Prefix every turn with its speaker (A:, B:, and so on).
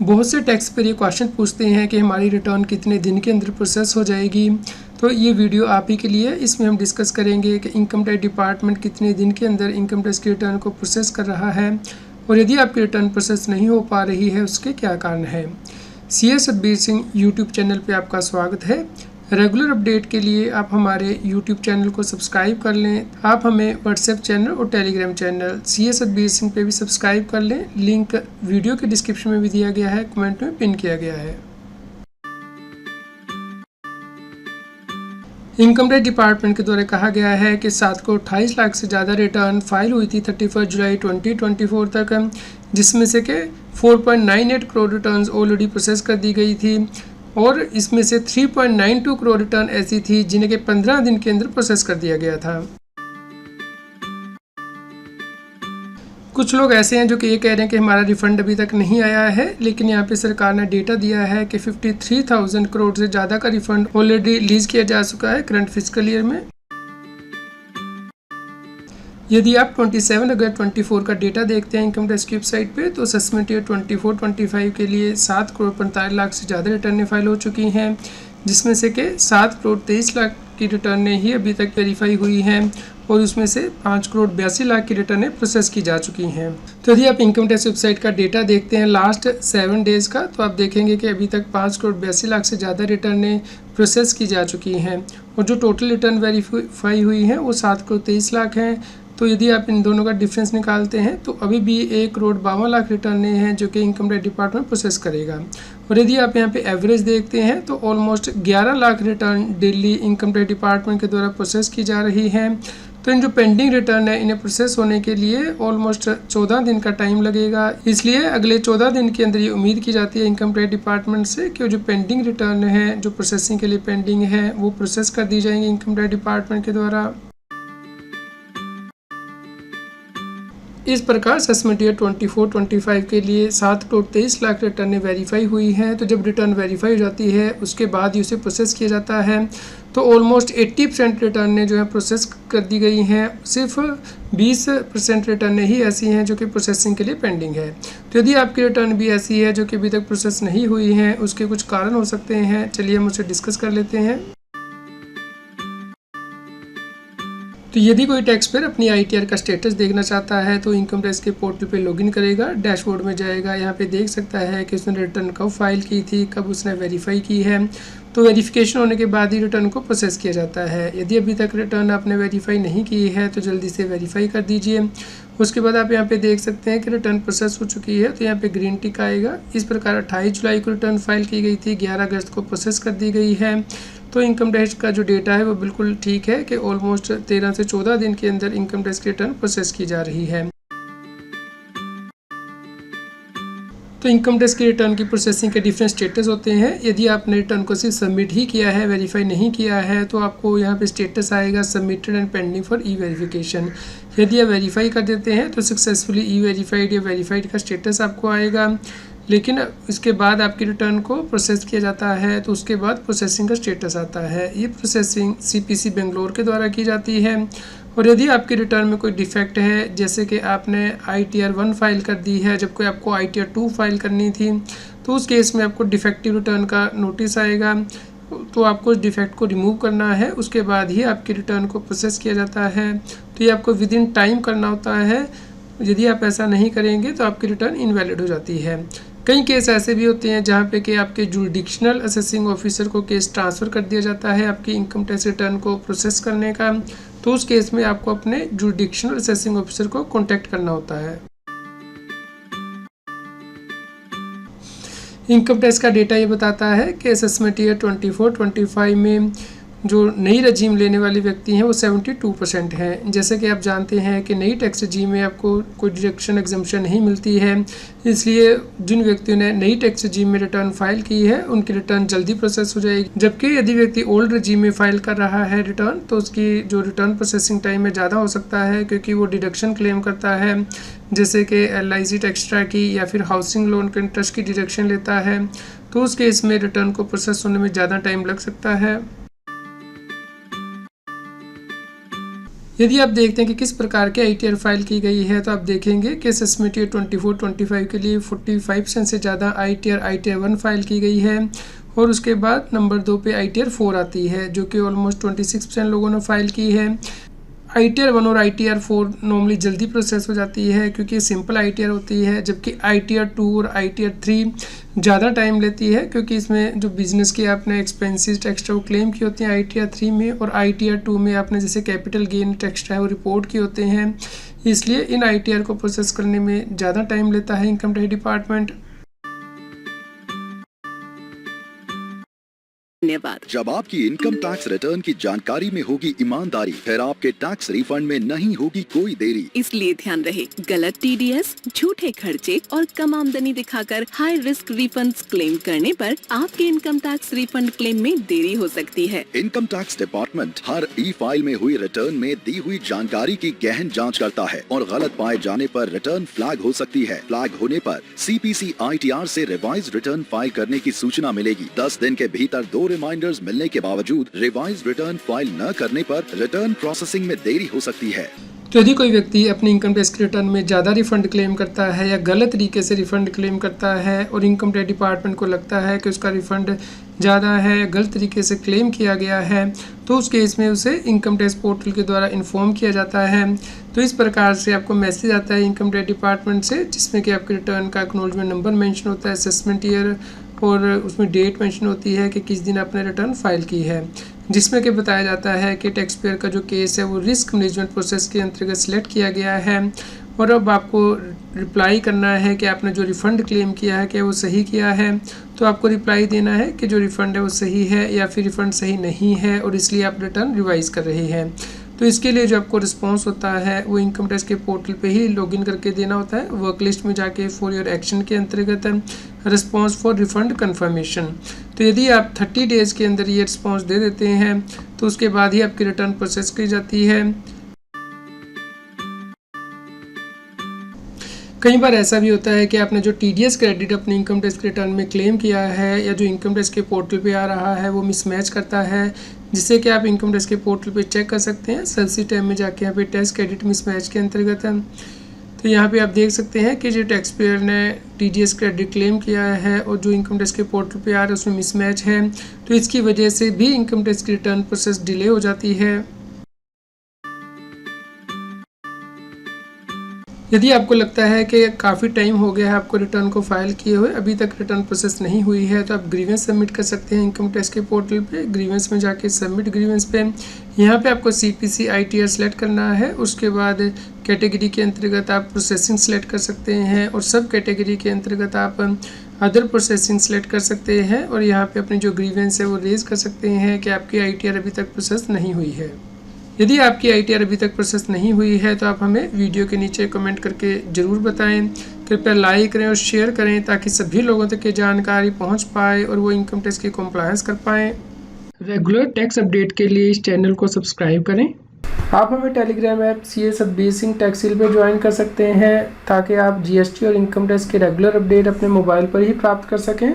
A: बहुत से टैक्स पर ये क्वेश्चन पूछते हैं कि हमारी रिटर्न कितने दिन के अंदर प्रोसेस हो जाएगी। तो ये वीडियो आप ही के लिए। इसमें हम डिस्कस करेंगे कि इनकम टैक्स डिपार्टमेंट कितने दिन के अंदर इनकम टैक्स की रिटर्न को प्रोसेस कर रहा है और यदि आपकी रिटर्न प्रोसेस नहीं हो पा रही है उसके क्या कारण है। CA Satbir Singh YouTube channel पे आपका स्वागत है। रेगुलर अपडेट के लिए आप हमारे यूट्यूब चैनल को सब्सक्राइब कर लें। आप हमें व्हाट्सएप चैनल और Telegram channel CA Satbir Singh पे भी सब्सक्राइब कर लें। लिंक वीडियो के डिस्क्रिप्शन में भी दिया गया है, कमेंट में पिन किया गया है। इनकम टैक्स डिपार्टमेंट के द्वारा कहा गया है कि 7 करोड़ 28 लाख से ज़्यादा रिटर्न फाइल हुई थी 31 जुलाई 2024 तक, जिसमें से कि 4.98 करोड़ रिटर्न्स ऑलरेडी प्रोसेस कर दी गई थी और इसमें से 3.92 करोड़ रिटर्न ऐसी थी जिन्हें कि 15 दिन के अंदर प्रोसेस कर दिया गया था। कुछ लोग ऐसे हैं जो कि ये कह रहे हैं कि हमारा रिफंड अभी तक नहीं आया है, लेकिन यहाँ पे सरकार ने डेटा दिया है कि 53,000 करोड़ से ज़्यादा का रिफंड ऑलरेडी रिलीज किया जा चुका है करंट फिस्कल ईयर में। यदि आप 27 अगस्त 24 का डेटा देखते हैं इनकम टैक्स की वेबसाइट पे, तो असेसमेंट ईयर 24-25 के लिए 7 करोड़ 45 लाख से ज़्यादा रिटर्नें फाइल हो चुकी हैं, जिसमें से कि 7 करोड़ 23 लाख की रिटर्नें ही अभी तक वेरीफाई हुई हैं और उसमें से 5 करोड़ 82 लाख की रिटर्नें प्रोसेस की जा चुकी हैं। तो यदि आप इनकम टैक्स वेबसाइट का डेटा देखते हैं लास्ट 7 डेज़ का, तो आप देखेंगे कि अभी तक 5 करोड़ 82 लाख से ज़्यादा रिटर्नें प्रोसेस की जा चुकी हैं और जो टोटल रिटर्न वेरीफाई हुई हैं वो 7 करोड़ 23 लाख हैं। तो यदि आप इन दोनों का डिफरेंस निकालते हैं तो अभी भी 1 करोड़ 52 लाख रिटर्नें हैं जो कि इनकम टैक्स डिपार्टमेंट प्रोसेस करेगा। और यदि आप यहाँ पे एवरेज देखते हैं तो almost 11 lakh return daily income tax department के द्वारा प्रोसेस की जा रही है। तो इन जो पेंडिंग रिटर्न है इन्हें प्रोसेस होने के लिए ऑलमोस्ट 14 दिन का टाइम लगेगा। इसलिए अगले 14 दिन के अंदर ये उम्मीद की जाती है इनकम टैक्स डिपार्टमेंट से कि जो पेंडिंग रिटर्न है, जो प्रोसेसिंग के लिए पेंडिंग है, वो प्रोसेस कर दी जाएंगी इनकम टैक्स डिपार्टमेंट के द्वारा। इस प्रकार असेसमेंट ईयर 24-25 के लिए 7 करोड़ 23 लाख रिटर्नें वेरीफाई हुई हैं। तो जब रिटर्न वेरीफाई हो जाती है उसके बाद ही उसे प्रोसेस किया जाता है। तो ऑलमोस्ट 80% रिटर्नें जो है प्रोसेस कर दी गई हैं, सिर्फ 20% रिटर्नें ही ऐसी हैं जो कि प्रोसेसिंग के लिए पेंडिंग है। तो यदि आपकी रिटर्न भी ऐसी है जो कि अभी तक प्रोसेस नहीं हुई है, उसके कुछ कारण हो सकते हैं। चलिए हम उसे डिस्कस कर लेते हैं। तो यदि कोई टैक्स पेयर अपनी ITR का स्टेटस देखना चाहता है तो इनकम टैक्स के पोर्टल पे लॉगिन करेगा, डैशबोर्ड में जाएगा, यहाँ पे देख सकता है कि उसने रिटर्न कब फाइल की थी, कब उसने वेरीफाई की है। तो वेरिफिकेशन होने के बाद ही रिटर्न को प्रोसेस किया जाता है। यदि अभी तक रिटर्न आपने वेरीफाई नहीं की है तो जल्दी से वेरीफाई कर दीजिए। उसके बाद आप यहाँ पे देख सकते हैं कि रिटर्न प्रोसेस हो चुकी है, तो यहाँ पे ग्रीन टिक आएगा। इस प्रकार 28 जुलाई को रिटर्न फाइल की गई थी, 11 अगस्त को प्रोसेस कर दी गई है। तो इनकम टैक्स का जो डेटा है वो बिल्कुल ठीक है कि ऑलमोस्ट 13 से 14 दिन के अंदर इनकम टैक्स की रिटर्न प्रोसेस की जा रही है। तो इनकम टैक्स की रिटर्न की प्रोसेसिंग के डिफरेंट स्टेटस होते हैं। यदि आपने रिटर्न को सिर्फ सबमिट ही किया है, वेरीफाई नहीं किया है, तो आपको यहाँ पे स्टेटस आएगा submitted and pending for E verification. यदि आप वेरीफाई कर देते हैं तो सक्सेसफुली ई वेरीफाइड या वेरीफाइड का स्टेटस आपको आएगा। लेकिन इसके बाद आपकी रिटर्न को प्रोसेस किया जाता है तो उसके बाद प्रोसेसिंग का स्टेटस आता है। ये प्रोसेसिंग CPC बेंगलोर के द्वारा की जाती है। और यदि आपकी रिटर्न में कोई डिफेक्ट है, जैसे कि आपने ITR 1 फाइल कर दी है जबकि आपको ITR 2 फाइल करनी थी, तो उस केस में आपको डिफेक्टिव रिटर्न का नोटिस आएगा। तो आपको उस डिफेक्ट को रिमूव करना है, उसके बाद ही आपकी रिटर्न को प्रोसेस किया जाता है। तो ये आपको विद इन टाइम करना होता है। यदि आप ऐसा नहीं करेंगे तो आपकी रिटर्न इनवैलिड हो जाती है। कई केस ऐसे भी होते हैं जहाँ पे कि आपके जुरिडिक्शनल असेसिंग ऑफिसर को केस ट्रांसफ़र कर दिया जाता है आपकी इनकम टैक्स रिटर्न को प्रोसेस करने का। तो उस केस में आपको अपने जुरिडिक्शनल असेसिंग ऑफिसर को कॉन्टैक्ट करना होता है। इनकम टैक्स का डेटा ये बताता है कि असेसमेंट ईयर 24-25 में जो नई रजीम लेने वाले व्यक्ति हैं वो 72% हैं। जैसे कि आप जानते हैं कि नई टैक्स रजीम में आपको कोई डिडक्शन एग्जम्पशन नहीं मिलती है, इसलिए जिन व्यक्तियों ने नई टैक्स रजीम में रिटर्न फाइल की है उनकी रिटर्न जल्दी प्रोसेस हो जाएगी। जबकि यदि व्यक्ति ओल्ड रजीम में फाइल कर रहा है रिटर्न, तो उसकी जो रिटर्न प्रोसेसिंग टाइम में ज़्यादा हो सकता है, क्योंकि वो डिडक्शन क्लेम करता है, जैसे कि LIC एक्स्ट्रा की या फिर हाउसिंग लोन के इंटरेस्ट की डिडक्शन लेता है। तो उस केस में रिटर्न को प्रोसेस होने में ज़्यादा टाइम लग सकता है। यदि आप देखते हैं कि किस प्रकार के ITR फाइल की गई है, तो आप देखेंगे कि असेसमेंट ईयर 24-25 के लिए 45% से ज़्यादा ITR 1 फाइल की गई है, और उसके बाद नंबर 2 पे ITR 4 आती है, जो कि ऑलमोस्ट 26% लोगों ने फाइल की है। ITR 1 और ITR 4 नॉर्मली जल्दी प्रोसेस हो जाती है क्योंकि सिंपल ITR होती है, जबकि ITR 2 और ITR 3 ज़्यादा टाइम लेती है क्योंकि इसमें जो बिजनेस की आपने एक्सपेंसेस एक्स्ट्रा वो क्लेम की होती हैं ITR 3 में, और ITR 2 में आपने जैसे कैपिटल गेन एक्स्ट्रा है वो रिपोर्ट किए होते हैं। इसलिए इन ITR को प्रोसेस करने में ज़्यादा टाइम लेता है इनकम टैक्स डिपार्टमेंट।
B: धन्यवाद। जब आपकी इनकम टैक्स रिटर्न की जानकारी में होगी ईमानदारी, फिर आपके टैक्स रिफंड में नहीं होगी कोई देरी। इसलिए ध्यान रहे, गलत TDS, झूठे खर्चे और कम आमदनी दिखाकर हाई रिस्क रिफंड्स क्लेम करने पर आपके इनकम टैक्स रिफंड क्लेम में देरी हो सकती है। इनकम टैक्स डिपार्टमेंट हर फाइल में हुई रिटर्न में दी हुई जानकारी की गहन जाँच करता है और गलत पाए जाने पर रिटर्न फ्लैग हो सकती है। फ्लैग होने पर CPC ITR से रिवाइज रिटर्न फाइल करने की सूचना मिलेगी। 10 दिन के भीतर 2 रिमाइंडर्स मिलने के बावजूद रिवाइज रिटर्न फाइल न करने पर रिटर्न प्रोसेसिंग में देरी हो सकती है।
A: तो यदि कोई व्यक्ति अपनी इनकम टैक्स के रिटर्न में ज़्यादा रिफंड क्लेम करता है या गलत तरीके से रिफंड क्लेम करता है और इनकम टैक्स डिपार्टमेंट को लगता है कि उसका रिफंड ज़्यादा है या गलत तरीके से क्लेम किया गया है, तो उस केस में उसे इनकम टैक्स पोर्टल के द्वारा इन्फॉर्म किया जाता है। तो इस प्रकार से आपको मैसेज आता है इनकम टैक्स डिपार्टमेंट से, जिसमें कि आपके रिटर्न का एक्नॉलेजमेंट नंबर मेंशन होता है, असेसमेंट ईयर, और उसमें डेट मेंशन होती है कि किस दिन आपने रिटर्न फाइल की है, जिसमें कि बताया जाता है कि टैक्स पेयर का जो केस है वो रिस्क मैनेजमेंट प्रोसेस के अंतर्गत सिलेक्ट किया गया है, और अब आपको रिप्लाई करना है कि आपने जो रिफ़ंड क्लेम किया है क्या वो सही किया है। तो आपको रिप्लाई देना है कि जो रिफ़ंड है वो सही है या फिर रिफ़ंड सही नहीं है और इसलिए आप रिटर्न रिवाइज़ कर रहे हैं। तो इसके लिए जो आपको रिस्पांस होता है वो इनकम टैक्स के पोर्टल पे ही लॉगिन करके देना होता है, वर्क लिस्ट में जाके फॉर योर एक्शन के अंतर्गत रिस्पांस फॉर रिफंड कंफर्मेशन। तो यदि आप 30 डेज़ के अंदर ये रिस्पांस दे देते हैं तो उसके बाद ही आपकी रिटर्न प्रोसेस की जाती है। कई बार ऐसा भी होता है कि आपने जो TDS क्रेडिट अपने इनकम टैक्स के रिटर्न में क्लेम किया है या जो इनकम टैक्स के पोर्टल पे आ रहा है वो मिसमैच करता है, जिससे कि आप इनकम टैक्स के पोर्टल पे चेक कर सकते हैं। सेल्सी टैब में जाके यहाँ पे टैक्स क्रेडिट मिसमैच के अंतर्गत है, तो यहाँ पे आप देख सकते हैं कि जो टैक्स पेयर ने TDS क्रेडिट क्लेम किया है और जो इनकम टैक्स के पोर्टल पे आ रहा है उसमें मिसमैच है, तो इसकी वजह से भी इनकम टैक्स की रिटर्न प्रोसेस डिले हो जाती है। यदि आपको लगता है कि काफ़ी टाइम हो गया है आपको रिटर्न को फाइल किए हुए, अभी तक रिटर्न प्रोसेस नहीं हुई है, तो आप ग्रीवेंस सबमिट कर सकते हैं इनकम टैक्स के पोर्टल पे। ग्रीवेंस में जाके सबमिट ग्रीवेंस पे यहाँ पे आपको CPC ITR सेलेक्ट करना है, उसके बाद कैटेगरी के अंतर्गत आप प्रोसेसिंग सेलेक्ट कर सकते हैं और सब कैटेगरी के अंतर्गत आप अदर प्रोसेसिंग सेलेक्ट कर सकते हैं, और यहाँ पर अपनी जो ग्रीवेंस है वो रेज कर सकते हैं कि आपकी ITR अभी तक प्रोसेस नहीं हुई है। यदि आपकी ITR अभी तक प्रोसेस नहीं हुई है तो आप हमें वीडियो के नीचे कमेंट करके ज़रूर बताएं। कृपया लाइक करें और शेयर करें ताकि सभी लोगों तक ये जानकारी पहुंच पाए और वो इनकम टैक्स की कंप्लायंस कर पाएँ। रेगुलर टैक्स अपडेट के लिए इस चैनल को सब्सक्राइब करें। आप हमें टेलीग्राम ऐप CS बेसिंग टैक्सील पर ज्वाइन कर सकते हैं ताकि आप GST और इनकम टैक्स के रेगुलर अपडेट अपने मोबाइल पर ही प्राप्त कर सकें।